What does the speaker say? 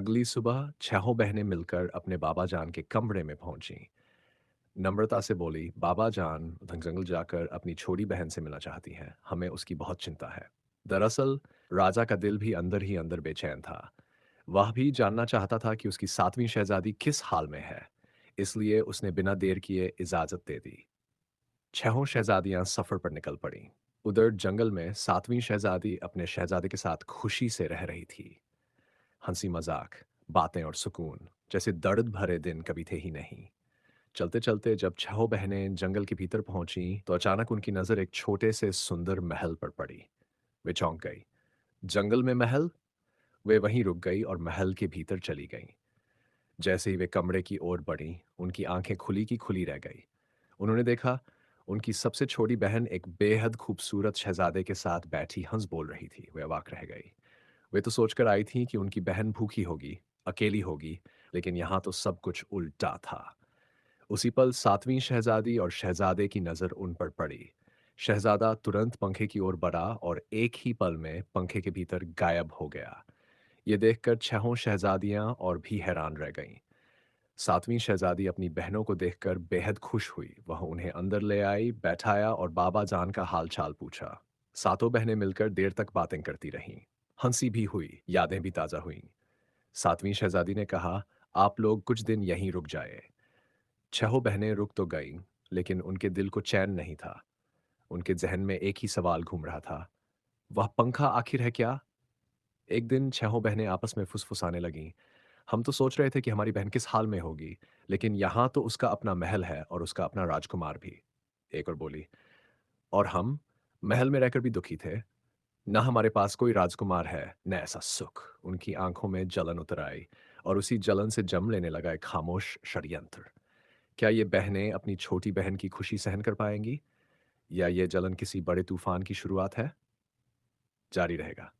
अगली सुबह छहों बहनें मिलकर अपने बाबा जान के कमरे में पहुंची। नम्रता से बोली, बाबा जान जंगल जाकर अपनी छोटी बहन से मिलना चाहती हैं, हमें उसकी बहुत चिंता है। दरअसल राजा का दिल भी ही अंदर बेचैन था। वह भी जानना चाहता था कि उसकी सातवीं शहजादी किस हाल में है। इसलिए उसने बिना देर किए इजाजत दे दी। छहों शहजादियां सफर पर निकल पड़ीं। उधर जंगल में सातवीं शहजादी अपने शहजादे के साथ खुशी से रह रही थी। हंसी मजाक, बातें और सुकून जैसे दर्द भरे दिन कभी थे ही नहीं। चलते चलते जब छहों बहनें जंगल के भीतर पहुंची तो अचानक उनकी नजर एक छोटे से सुंदर महल पर पड़ी। वे चौंक गई। जंगल में महल? वे वहीं रुक गई और महल के भीतर चली गईं। जैसे ही वे कमरे की ओर बढ़ीं, उनकी आंखें खुली की खुली रह गई। उन्होंने देखा, उनकी सबसे छोटी बहन एक बेहद खूबसूरत शहजादे के साथ बैठी हंस बोल रही थी। वे अवाक रह गई। वे तो सोचकर आई थीं कि उनकी बहन भूखी होगी, अकेली होगी, लेकिन यहाँ तो सब कुछ उल्टा था। उसी पल सातवीं शहजादी और शहजादे की नज़र उन पर पड़ी। शहजादा तुरंत पंखे की ओर बढ़ा और एक ही पल में पंखे के भीतर गायब हो गया। ये देखकर छहों शहजादियां और भी हैरान रह गईं। सातवीं शहजादी अपनी बहनों को देखकर बेहद खुश हुई। वह उन्हें अंदर ले आई, बैठाया और बाबा जान का हाल चाल पूछा। सातों बहनें मिलकर देर तक बातें करती रहीं। हंसी भी हुई, यादें भी ताज़ा हुईं। सातवीं शहजादी ने कहा, आप लोग कुछ दिन यहीं रुक जाए। छहों बहनें रुक तो गईं, लेकिन उनके दिल को चैन नहीं था। उनके जहन में एक ही सवाल घूम रहा था, वह पंखा आखिर है क्या? एक दिन छहों बहनें आपस में फुसफुसाने लगीं। हम तो सोच रहे थे कि हमारी बहन किस हाल में होगी, लेकिन यहाँ तो उसका अपना महल है और उसका अपना राजकुमार भी। एक और बोली, और हम महल में रहकर भी दुखी थे। न हमारे पास कोई राजकुमार है, न ऐसा सुख। उनकी आंखों में जलन उतर आई और उसी जलन से जन्म लेने लगा एक खामोश षड्यंत्र। क्या ये बहनें अपनी छोटी बहन की खुशी सहन कर पाएंगी, या ये जलन किसी बड़े तूफान की शुरुआत है? जारी रहेगा।